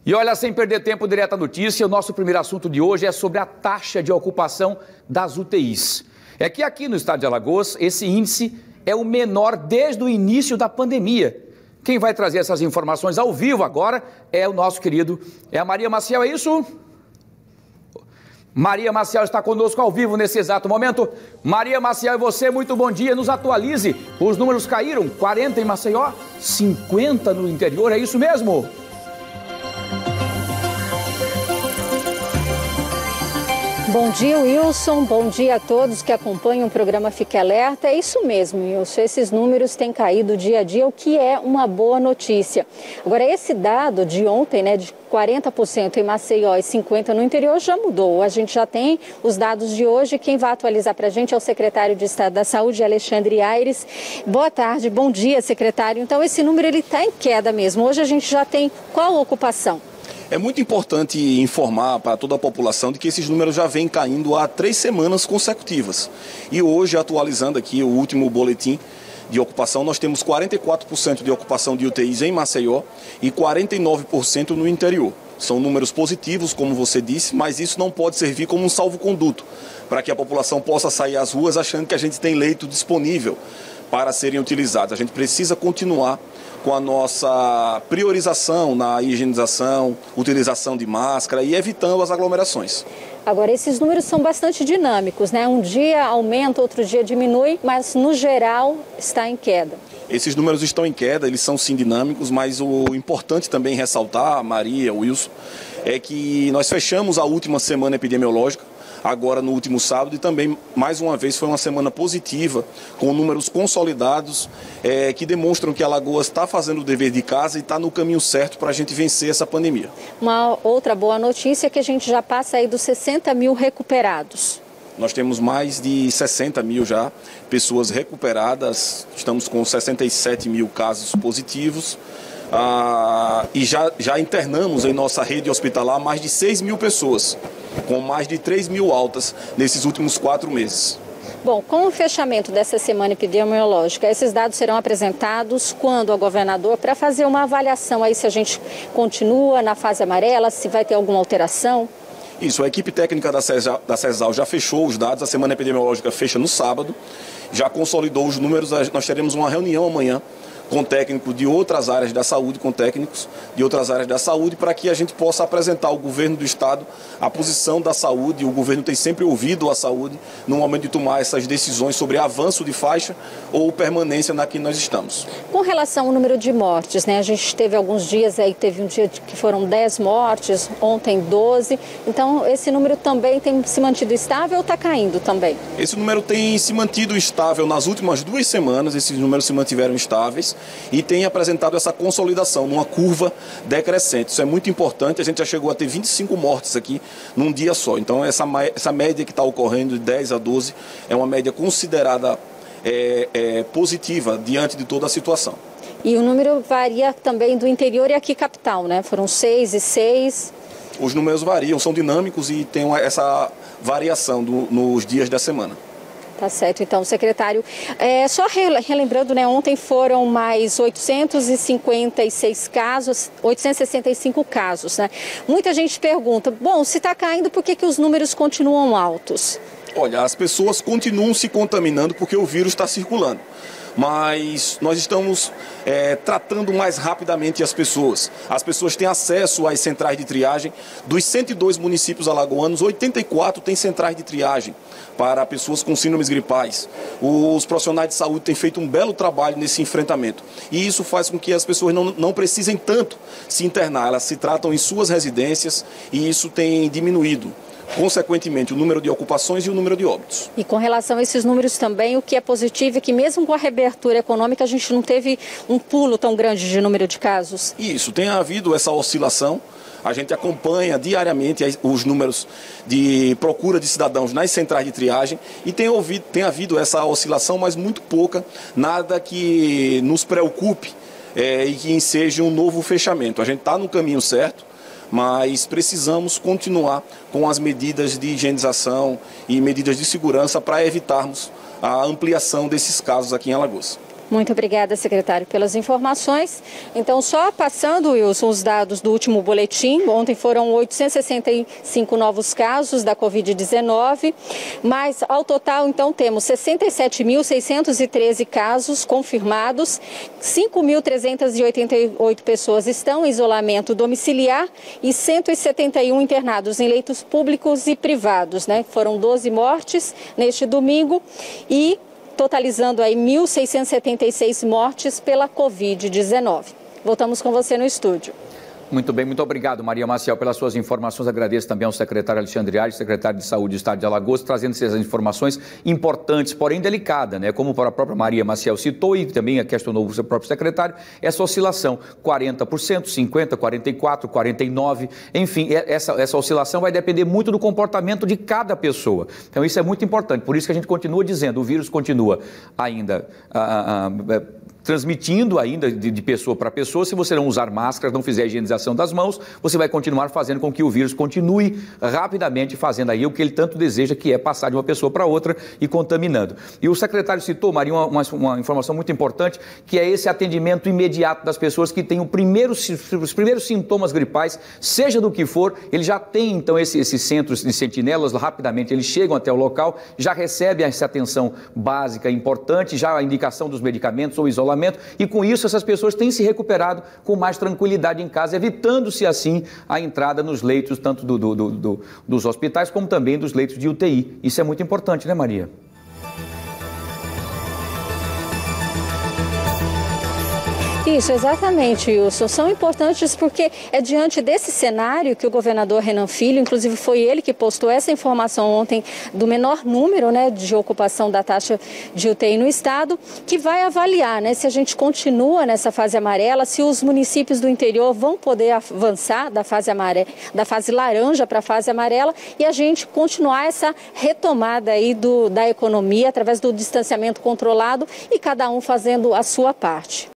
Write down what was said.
E olha, sem perder tempo, direto à notícia, o nosso primeiro assunto de hoje é sobre a taxa de ocupação das UTIs. É que aqui no estado de Alagoas, esse índice é o menor desde o início da pandemia. Quem vai trazer essas informações ao vivo agora é o nosso querido, a Maria Maciel, é isso? Maria Maciel está conosco ao vivo nesse exato momento. Maria Maciel, e você, muito bom dia, nos atualize. Os números caíram, 40 em Maceió, 50 no interior, é isso mesmo? Bom dia, Wilson. Bom dia a todos que acompanham o programa Fique Alerta. É isso mesmo, Wilson. Esses números têm caído dia a dia, o que é uma boa notícia. Agora, esse dado de ontem, de 40% em Maceió e 50% no interior, já mudou. A gente já tem os dados de hoje. Quem vai atualizar para a gente é o secretário de Estado da Saúde, Alexandre Aires. Boa tarde, bom dia, secretário. Então, esse número está em queda mesmo. Hoje a gente já tem qual ocupação? É muito importante informar para toda a população de que esses números já vêm caindo há 3 semanas consecutivas. E hoje, atualizando aqui o último boletim de ocupação, nós temos 44% de ocupação de UTIs em Maceió e 49% no interior. São números positivos, como você disse, mas isso não pode servir como um salvo-conduto para que a população possa sair às ruas achando que a gente tem leito disponível para serem utilizados. A gente precisa continuar com a nossa priorização na higienização, utilização de máscara e evitando as aglomerações. Agora, esses números são bastante dinâmicos, Um dia aumenta, outro dia diminui, mas no geral está em queda. Esses números estão em queda, eles são sim dinâmicos, mas o importante também ressaltar, Maria, Wilson, é que nós fechamos a última semana epidemiológica, agora no último sábado, e também, mais uma vez, foi uma semana positiva, com números consolidados, que demonstram que Alagoas está fazendo o dever de casa e está no caminho certo para a gente vencer essa pandemia. Uma outra boa notícia é que a gente já passa aí dos 60 mil recuperados. Nós temos mais de 60 mil já pessoas recuperadas, estamos com 67 mil casos positivos. E já internamos em nossa rede hospitalar mais de 6 mil pessoas, com mais de 3 mil altas nesses últimos 4 meses. Bom, com o fechamento dessa semana epidemiológica, esses dados serão apresentados quando ao governador para fazer uma avaliação aí se a gente continua na fase amarela, se vai ter alguma alteração? Isso, a equipe técnica da CESAL já fechou os dados, a semana epidemiológica fecha no sábado, já consolidou os números, nós teremos uma reunião amanhã com técnicos de outras áreas da saúde, com técnicos de outras áreas da saúde, para que a gente possa apresentar ao governo do estado a posição da saúde. O governo tem sempre ouvido a saúde no momento de tomar essas decisões sobre avanço de faixa ou permanência na que nós estamos. Com relação ao número de mortes, a gente teve alguns dias aí, teve um dia que foram 10 mortes, ontem 12, então esse número também tem se mantido estável ou está caindo também? Esse número tem se mantido estável nas últimas 2 semanas, esses números se mantiveram estáveis, e tem apresentado essa consolidação numa curva decrescente. Isso é muito importante, a gente já chegou a ter 25 mortes aqui num dia só. Então essa média que está ocorrendo de 10 a 12 é uma média considerada positiva diante de toda a situação. E o número varia também do interior e aqui capital, Foram 6 e 6. Os números variam, são dinâmicos e tem essa variação nos dias da semana. Tá certo, então, secretário. Só relembrando, ontem foram mais 856 casos, 865 casos, Muita gente pergunta, bom, se está caindo, por que os números continuam altos? Olha, as pessoas continuam se contaminando porque o vírus está circulando. Mas nós estamos tratando mais rapidamente as pessoas. As pessoas têm acesso às centrais de triagem. Dos 102 municípios alagoanos, 84 têm centrais de triagem para pessoas com síndromes gripais. Os profissionais de saúde têm feito um belo trabalho nesse enfrentamento. E isso faz com que as pessoas não precisem tanto se internar. Elas se tratam em suas residências e isso tem diminuído, consequentemente, o número de ocupações e o número de óbitos. E com relação a esses números também, o que é positivo é que mesmo com a reabertura econômica, a gente não teve um pulo tão grande de número de casos. Isso, tem havido essa oscilação. A gente acompanha diariamente os números de procura de cidadãos nas centrais de triagem e tem havido essa oscilação, mas muito pouca, nada que nos preocupe e que enseje um novo fechamento. A gente está no caminho certo, mas precisamos continuar com as medidas de higienização e medidas de segurança para evitarmos a ampliação desses casos aqui em Alagoas. Muito obrigada, secretário, pelas informações. Então, só passando, Wilson, os dados do último boletim, ontem foram 865 novos casos da Covid-19, mas ao total, então, temos 67.613 casos confirmados, 5.388 pessoas estão em isolamento domiciliar e 171 internados em leitos públicos e privados, né? Foram 12 mortes neste domingo e totalizando aí 1.676 mortes pela Covid-19. Voltamos com você no estúdio. Muito bem, muito obrigado, Maria Maciel, pelas suas informações. Agradeço também ao secretário Alexandre Aires, secretário de Saúde do Estado de Alagoas, trazendo essas informações importantes, porém delicadas, né? Como a própria Maria Maciel citou e também questionou o seu próprio secretário, essa oscilação, 40%, 50%, 44%, 49%, enfim, essa oscilação vai depender muito do comportamento de cada pessoa. Então isso é muito importante, por isso que a gente continua dizendo, o vírus continua ainda transmitindo ainda de pessoa para pessoa. Se você não usar máscara, não fizer a higienização das mãos, você vai continuar fazendo com que o vírus continue rapidamente fazendo aí o que ele tanto deseja, que é passar de uma pessoa para outra e contaminando. E o secretário citou, Maria, uma informação muito importante, que é esse atendimento imediato das pessoas que têm os primeiros sintomas gripais, seja do que for, ele já tem então esses centros de sentinelas, rapidamente eles chegam até o local, já recebem essa atenção básica importante, já a indicação dos medicamentos ou isolamento, e com isso essas pessoas têm se recuperado com mais tranquilidade em casa, evitando-se assim a entrada nos leitos tanto dos hospitais como também dos leitos de UTI. Isso é muito importante, né, Maria? Isso, exatamente, Wilson. São importantes porque é diante desse cenário que o governador Renan Filho, inclusive foi ele que postou essa informação ontem do menor número, né, de ocupação da taxa de UTI no estado, que vai avaliar, né, se a gente continua nessa fase amarela, se os municípios do interior vão poder avançar da fase laranja para a fase amarela e a gente continuar essa retomada aí da economia através do distanciamento controlado e cada um fazendo a sua parte.